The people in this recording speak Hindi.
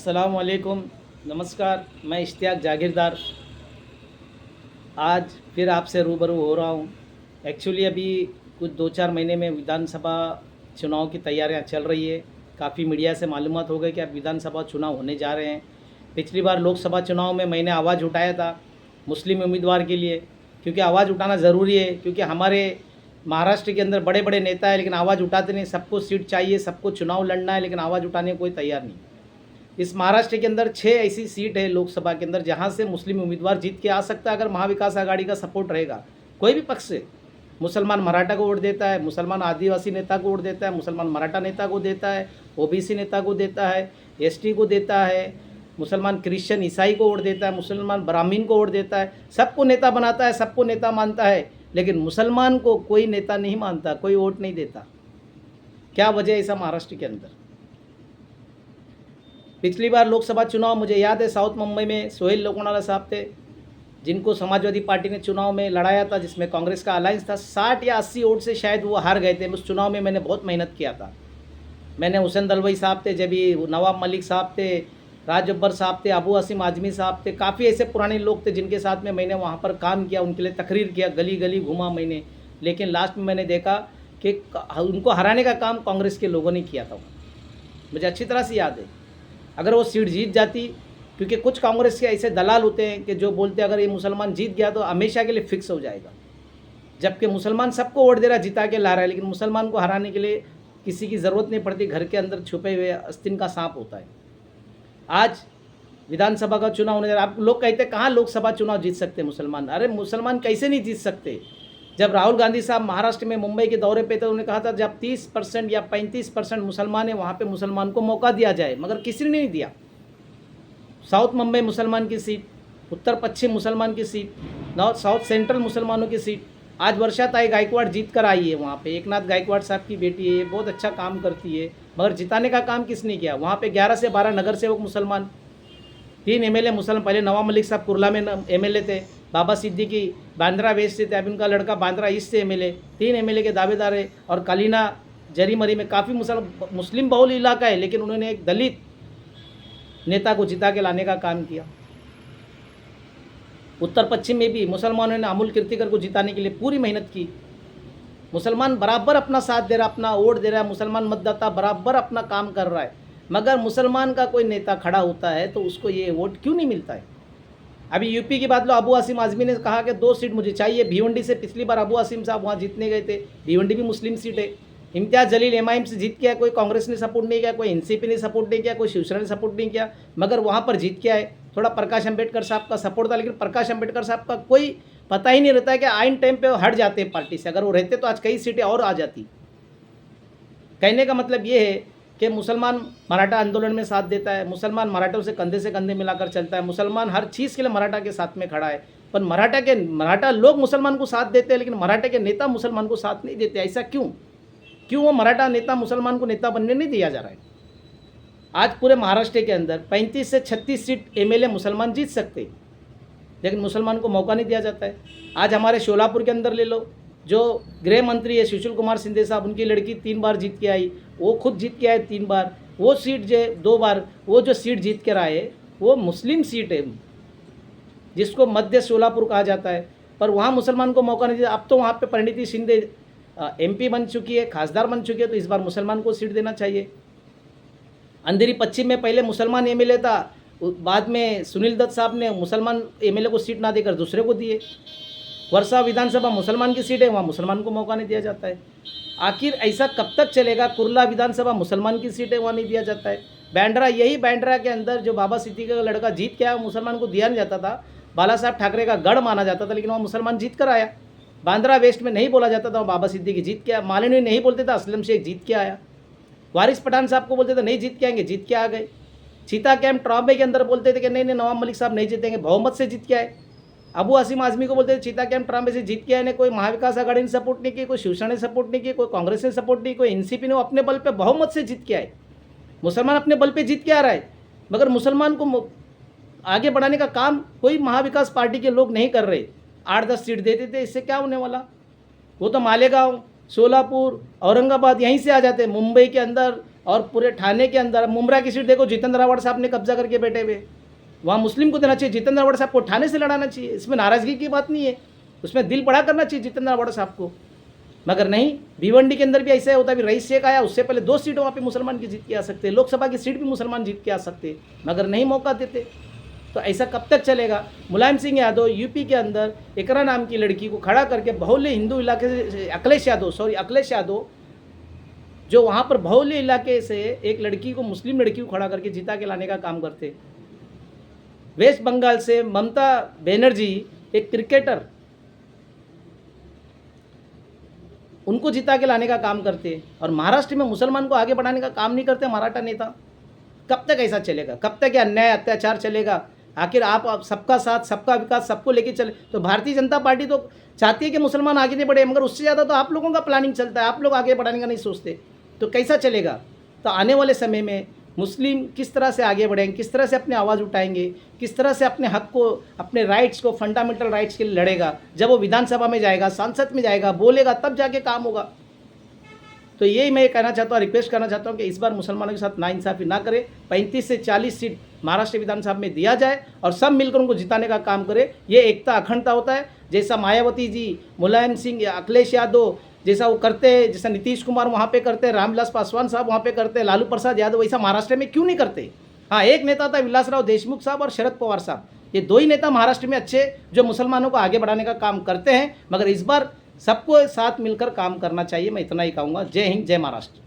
अस्सलाम वालेकुम, नमस्कार। मैं इश्तियाक जागीरदार आज फिर आपसे रूबरू हो रहा हूँ। एक्चुअली अभी कुछ 2-4 महीने में विधानसभा चुनाव की तैयारियां चल रही है। काफ़ी मीडिया से मालूमात हो गई कि अब विधानसभा चुनाव होने जा रहे हैं। पिछली बार लोकसभा चुनाव में मैंने आवाज़ उठाया था मुस्लिम उम्मीदवार के लिए, क्योंकि आवाज़ उठाना ज़रूरी है, क्योंकि हमारे महाराष्ट्र के अंदर बड़े बड़े नेता हैं लेकिन आवाज़ उठाते नहीं। सबको सीट चाहिए, सबको चुनाव लड़ना है, लेकिन आवाज़ उठाने को कोई तैयार नहीं। इस महाराष्ट्र के अंदर 6 ऐसी सीट है लोकसभा के अंदर जहां से मुस्लिम उम्मीदवार जीत के आ सकता है, अगर महाविकास आघाड़ी का सपोर्ट रहेगा। कोई भी पक्ष से मुसलमान मराठा को वोट देता है, मुसलमान आदिवासी नेता को वोट देता है, मुसलमान मराठा नेता को देता है, ओबीसी नेता को देता है, एसटी को देता है, मुसलमान क्रिश्चियन ईसाई को वोट देता है, मुसलमान ब्राह्मीण को वोट देता है। सबको नेता बनाता है, सबको नेता मानता है, लेकिन मुसलमान को कोई नेता नहीं मानता, कोई वोट नहीं देता। क्या वजह है ऐसा महाराष्ट्र के अंदर? पिछली बार लोकसभा चुनाव मुझे याद है, साउथ मुंबई में सोहेल लोखंडावाला साहब थे, जिनको समाजवादी पार्टी ने चुनाव में लड़ाया था, जिसमें कांग्रेस का अलायंस था। 60 या 80 वोट से शायद वो हार गए थे। उस चुनाव में मैंने बहुत मेहनत किया था। मैंने हुसैन दलवाई साहब थे, जब भी नवाब मलिक साहब थे, राज अब्बर साहब थे, अबू आसिम आजमी साहब थे, काफ़ी ऐसे पुराने लोग थे जिनके साथ में मैंने वहाँ पर काम किया, उनके लिए तकरीर किया, गली गली घूमा मैंने। लेकिन लास्ट में मैंने देखा कि उनको हराने का काम कांग्रेस के लोगों ने किया था। मुझे अच्छी तरह से याद है। अगर वो सीट जीत जाती, क्योंकि कुछ कांग्रेस के ऐसे दलाल होते हैं कि जो बोलते हैं अगर ये मुसलमान जीत गया तो हमेशा के लिए फिक्स हो जाएगा, जबकि मुसलमान सबको वोट दे रहा, जिता के ला रहा है, लेकिन मुसलमान को हराने के लिए किसी की ज़रूरत नहीं पड़ती। घर के अंदर छुपे हुए आस्तीन का सांप होता है। आज विधानसभा का चुनाव होने जा रहा है। आप लोग कहते हैं कहाँ लोकसभा चुनाव जीत सकते मुसलमान? अरे मुसलमान कैसे नहीं जीत सकते? जब राहुल गांधी साहब महाराष्ट्र में मुंबई के दौरे पे थे, उन्होंने कहा था जब 30% या 35% मुसलमान है वहाँ पे मुसलमान को मौका दिया जाए, मगर किसी ने नहीं दिया। साउथ मुंबई मुसलमान की सीट, उत्तर पश्चिम मुसलमान की सीट, नॉर्थ साउथ सेंट्रल मुसलमानों की सीट। आज वर्षाताई गायकवाड़ जीत कर आई है वहाँ पे। एकनाथ गायकवाड़ साहब की बेटी है, बहुत अच्छा काम करती है, मगर जिताने का काम किसने किया? वहाँ पे 11 से 12 नगर सेवक मुसलमान, 3 एमएलए मुसलमान। पहले नवाब मलिक साहब कुर्ला में एमएलए थे, बाबा सिद्दीकी बांद्रा वेस्ट से थे, अभी उनका लड़का बांद्रा ईस्ट से एमएलए। 3 एमएलए के दावेदार है। और कालीना जरीमरी में काफ़ी मुस्लिम बहुल इलाका है, लेकिन उन्होंने एक दलित नेता को जिता के लाने का काम किया। उत्तर पश्चिम में भी मुसलमानों ने अमूल कीर्तिकर को जिताने के लिए पूरी मेहनत की। मुसलमान बराबर अपना साथ दे रहा, अपना वोट दे रहा है, मुसलमान मतदाता बराबर अपना काम कर रहा है, मगर मुसलमान का कोई नेता खड़ा होता है तो उसको ये वोट क्यों नहीं मिलता है? अभी यूपी की बात लो, अबू आसिम आजमी ने कहा कि 2 सीट मुझे चाहिए। भिवंडी से पिछली बार अबू आसिम साहब वहाँ जीतने गए थे। भिवंडी भी मुस्लिम सीट है। इम्तियाज़ जलील एमआईएम से जीत के आए, कोई कांग्रेस ने सपोर्ट नहीं किया, कोई एनसीपी ने सपोर्ट नहीं किया, कोई शिवसेना ने सपोर्ट नहीं किया, मगर वहाँ पर जीत के आए। थोड़ा प्रकाश अंबेडकर साहब का सपोर्ट था, लेकिन प्रकाश अंबेडकर साहब का कोई पता ही नहीं रहता है कि आइन टाइम पे वो हट जाते हैं पार्टी से। अगर वो रहते तो आज कई सीटें और आ जाती। कहने का मतलब ये है कि मुसलमान मराठा आंदोलन में साथ देता है, मुसलमान मराठों से कंधे मिलाकर चलता है, मुसलमान हर चीज़ के लिए मराठा के साथ में खड़ा है। पर मराठा लोग मुसलमान को साथ देते हैं, लेकिन मराठा के नेता मुसलमान को साथ नहीं देते। ऐसा क्यों? क्यों वो मराठा नेता मुसलमान को नेता बनने नहीं दिया जा रहा है? आज पूरे महाराष्ट्र के अंदर 35 से 36 सीट एमएलए मुसलमान जीत सकते, लेकिन मुसलमान को मौका नहीं दिया जाता है। आज हमारे शोलापुर के अंदर ले लो, जो गृह मंत्री है सुशील कुमार शिंदे साहब, उनकी लड़की 3 बार जीत के आई, वो खुद जीत के आए 3 बार। वो सीट जो 2 बार, वो जो सीट जीत कर आए वो मुस्लिम सीट है, जिसको मध्य शोलापुर कहा जाता है, पर वहाँ मुसलमान को मौका नहीं दिया। अब तो वहाँ पे परिणीति शिंदे एमपी बन चुकी है, खासदार बन चुकी है, तो इस बार मुसलमान को सीट देना चाहिए। अंधेरी पश्चिम में पहले मुसलमान एमएलए था, बाद में सुनील दत्त साहब ने मुसलमान एमएलए को सीट ना देकर दूसरे को दिए। वर्षा विधानसभा मुसलमान की सीट है, वहाँ मुसलमान को मौका नहीं दिया जाता है। आखिर ऐसा कब तक चलेगा? कुर्ला विधानसभा मुसलमान की सीट है, वहाँ नहीं दिया जाता है। बांद्रा, यही बांद्रा के अंदर जो बाबा सिद्दीकी का लड़का जीत के आया, मुसलमान को दिया नहीं जाता था। बाला साहब ठाकरे का गढ़ माना जाता था, लेकिन वहाँ मुसलमान जीत कर आया। बांद्रा वेस्ट में नहीं बोला जाता था, बाबा सिद्दीकी जीत के आया। मालिनी नहीं बोलते थे, असलम शेख जीत के आया। वारिस पठान साहब को बोलते थे नहीं जीत के आएंगे, जीत के आ गए। चीता कैंप ट्रॉम्बे के अंदर बोलते थे कि नहीं नवाब मलिक साहब नहीं जीतेंगे, बहुमत से जीत के आए। अबू आसिम आजमी को बोलते थे चीता कैंप ट्रॉम्बे से जीत के आए ने। कोई महाविकास आघाड़ी ने सपोर्ट नहीं की, कोई शिवसेना ने सपोर्ट नहीं की, कोई कांग्रेस ने सपोर्ट नहीं, कोई एनसीपी ने, अपने बल पे बहुमत से जीत के आए। मुसलमान अपने बल पे जीत के आ रहा है, मगर मुसलमान को आगे बढ़ाने का काम कोई महाविकास पार्टी के लोग नहीं कर रहे। 8-10 सीट देते थे, इससे क्या होने वाला? वो तो मालेगांव, सोलापुर, औरंगाबाद यहीं से आ जाते। मुंबई के अंदर और पूरे ठाणे के अंदर मुमरा की सीट देखो, जितेंद्र आव्हाड साहब ने कब्जा करके बैठे हुए, वहाँ मुस्लिम को देना चाहिए, जितेंद्र आव्हाड साहब को ठाणे से लड़ाना चाहिए, इसमें नाराज़गी की बात नहीं है, उसमें दिल बड़ा करना चाहिए जितेंद्र आव्हाड साहब को। मगर नहीं, भिवंडी के अंदर भी ऐसा होता है, रईस शेख आया, उससे पहले 2 सीट वहाँ पे मुसलमान की जीत के आ सकते, लोकसभा की सीट भी मुसलमान जीत के आ सकते, मगर नहीं मौका देते। तो ऐसा कब तक चलेगा? मुलायम सिंह यादव यूपी के अंदर एकरा नाम की लड़की को खड़ा करके बहुल्य हिंदू इलाके से, अखिलेश यादव जो वहाँ पर बहुल्य इलाके से एक लड़की को, मुस्लिम लड़की को खड़ा करके जिता के लाने का काम करते। वेस्ट बंगाल से ममता बनर्जी एक क्रिकेटर, उनको जिता के लाने का काम करते, और महाराष्ट्र में मुसलमान को आगे बढ़ाने का काम नहीं करते मराठा नेता। कब तक ऐसा चलेगा? कब तक ये अन्याय अत्याचार चलेगा? आखिर आप सबका साथ, सबका विकास, सबको लेके चले। तो भारतीय जनता पार्टी तो चाहती है कि मुसलमान आगे नहीं बढ़े, मगर उससे ज़्यादा तो आप लोगों का प्लानिंग चलता है, आप लोग आगे बढ़ाने का नहीं सोचते। तो कैसा चलेगा? तो आने वाले समय में मुस्लिम किस तरह से आगे बढ़ेंगे, किस तरह से अपनी आवाज़ उठाएंगे, किस तरह से अपने हक को, अपने राइट्स को, फंडामेंटल राइट्स के लिए लड़ेगा, जब वो विधानसभा में जाएगा, संसद में जाएगा, बोलेगा, तब जाके काम होगा। तो यही मैं कहना चाहता हूँ, रिक्वेस्ट करना चाहता हूँ कि इस बार मुसलमानों के साथ नाइंसाफ़ी ना करें, 35 से 40 सीट महाराष्ट्र विधानसभा में दिया जाए और सब मिलकर उनको जिताने का काम करें। ये एकता अखंडता होता है, जैसा मायावती जी, मुलायम सिंह या अखिलेश यादव जैसा वो करते हैं, जैसा नीतीश कुमार वहाँ पे करते हैं, रामविलास पासवान साहब वहाँ पे करते हैं, लालू प्रसाद यादव, वैसा महाराष्ट्र में क्यों नहीं करते? हाँ, एक नेता था विलासराव देशमुख साहब और शरद पवार साहब, ये 2 ही नेता महाराष्ट्र में अच्छे जो मुसलमानों को आगे बढ़ाने का काम करते हैं। मगर इस बार सबको साथ मिलकर काम करना चाहिए, मैं इतना ही कहूँगा। जय हिंद, जय महाराष्ट्र।